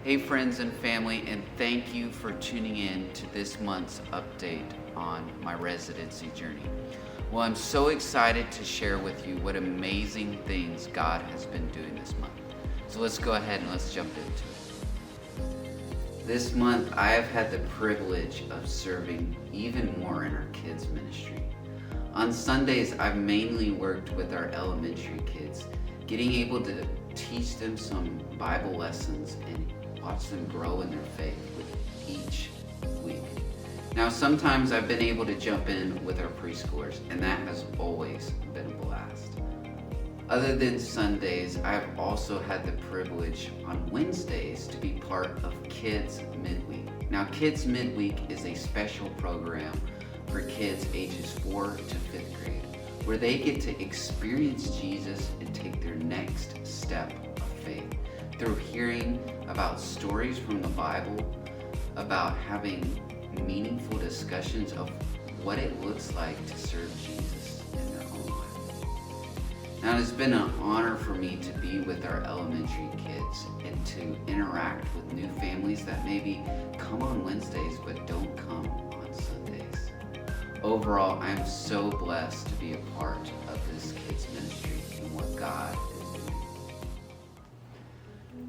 Hey friends and family, and thank you for tuning in to this month's update on my residency journey. Well, I'm so excited to share with you what amazing things God has been doing this month. So let's go ahead and let's jump into it. This month, I have had the privilege of serving even more in our kids' ministry. On Sundays, I've mainly worked with our elementary kids, getting able to teach them some Bible lessons and watch them grow in their faith with each week. Now, sometimes I've been able to jump in with our preschoolers, and that has always been a blast. Other than Sundays, I've also had the privilege on Wednesdays to be part of Kids Midweek. Now, Kids Midweek is a special program for kids ages 4 to 5th grade, where they get to experience Jesus and take their next step of faith through hearing about stories from the Bible, about having meaningful discussions of what it looks like to serve Jesus in their own life. Now, it's been an honor for me to be with our elementary kids and to interact with new families that maybe come on Wednesdays but don't come on Sundays. Overall, I'm so blessed to be a part of this kids ministry and what God is doing.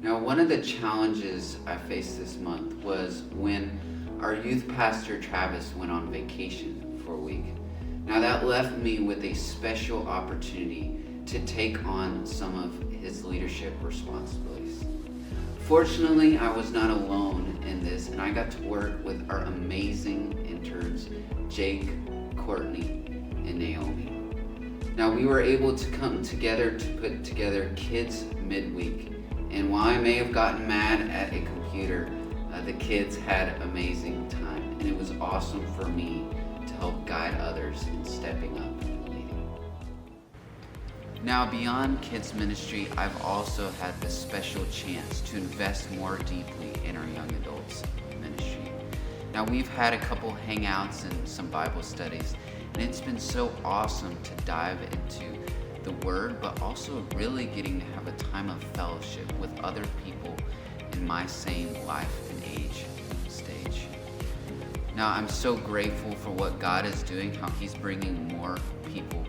Now, one of the challenges I faced this month was when our youth pastor Travis went on vacation for a week. Now, that left me with a special opportunity to take on some of his leadership responsibilities. Fortunately, I was not alone in this, and I got to work with our amazing interns, Jake, Courtney, and Naomi. Now, we were able to come together to put together Kids Midweek, and while I may have gotten mad at a computer, the kids had amazing time, and it was awesome for me to help guide others in stepping up and leading. Now, beyond kids ministry, I've also had the special chance to invest more deeply in our young adults ministry. Now, we've had a couple hangouts and some Bible studies, and it's been so awesome to dive into the Word, but also really getting to have a time of fellowship with other people in my same life and age stage. Now, I'm so grateful for what God is doing, how He's bringing more people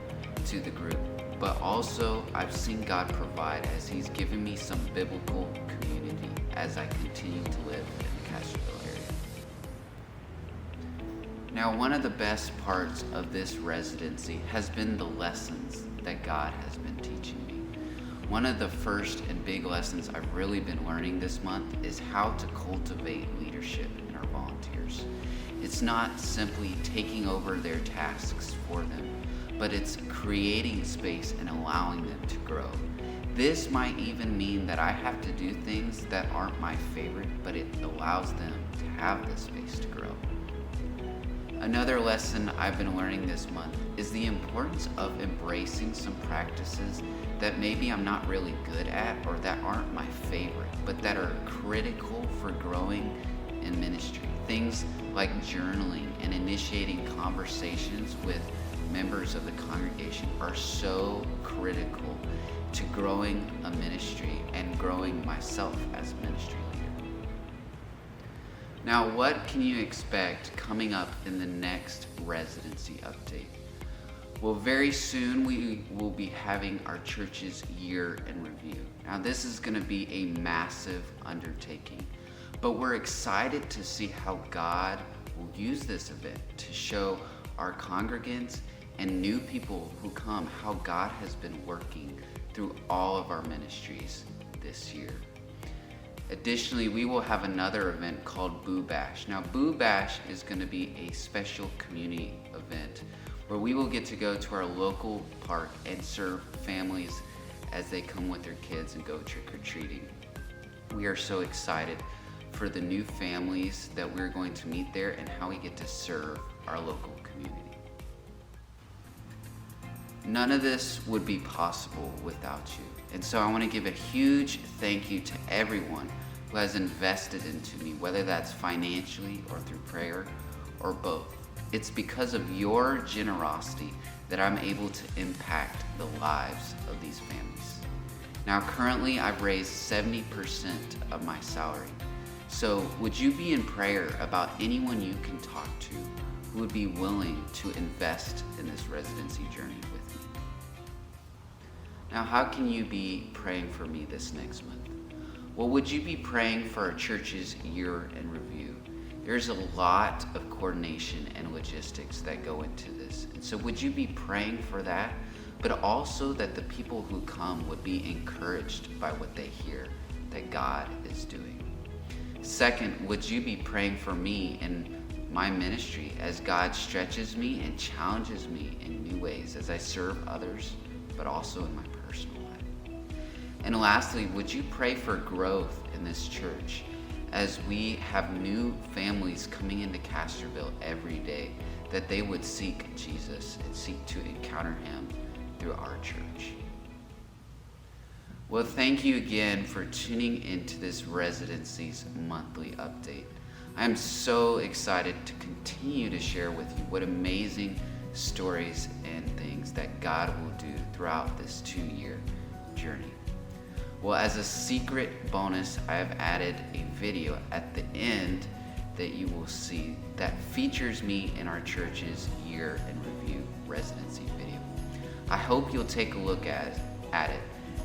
to the group, but also I've seen God provide as He's given me some biblical community as I continue to live in the Castroville area. Now, one of the best parts of this residency has been the lessons that God has been teaching me. One of the first and big lessons I've really been learning this month is how to cultivate leadership in our volunteers. It's not simply taking over their tasks for them, but it's creating space and allowing them to grow. This might even mean that I have to do things that aren't my favorite, but it allows them to have the space to grow. Another lesson I've been learning this month is the importance of embracing some practices that maybe I'm not really good at or that aren't my favorite, but that are critical for growing in ministry. Things like journaling and initiating conversations with members of the congregation are so critical to growing a ministry and growing myself as a ministry leader. Now, what can you expect coming up in the next residency update? Well, very soon we will be having our church's year in review. Now, this is going to be a massive undertaking, but we're excited to see how God will use this event to show our congregants and new people who come how God has been working through all of our ministries this year. Additionally, we will have another event called Boo Bash. Now, Boo Bash is going to be a special community event where we will get to go to our local park and serve families as they come with their kids and go trick-or-treating. We are so excited for the new families that we're going to meet there and how we get to serve our local community. None of this would be possible without you. And so I want to give a huge thank you to everyone who has invested into me, whether that's financially or through prayer or both. It's because of your generosity that I'm able to impact the lives of these families. Now, currently, I've raised 70% of my salary. So would you be in prayer about anyone you can talk to who would be willing to invest in this residency journey with me? Now, how can you be praying for me this next month? Well, would you be praying for our church's year in review? There's a lot of coordination and logistics that go into this. And so would you be praying for that, but also that the people who come would be encouraged by what they hear that God is doing? Second, would you be praying for me and my ministry as God stretches me and challenges me in new ways as I serve others, but also in my personal life? And lastly, would you pray for growth in this church as we have new families coming into Castroville every day, that they would seek Jesus and seek to encounter him through our church? Well, thank you again for tuning into this Residency's monthly update. I am so excited to continue to share with you what amazing stories and things that God will do throughout this 2-year journey. Well, as a secret bonus, I have added a video at the end that you will see that features me in our church's year in review residency video. I hope you'll take a look at it,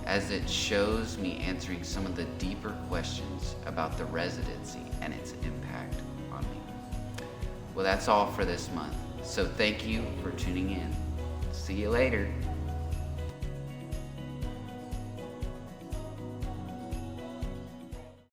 as it shows me answering some of the deeper questions about the residency and its impact on me. Well, that's all for this month. So thank you for tuning in. See you later.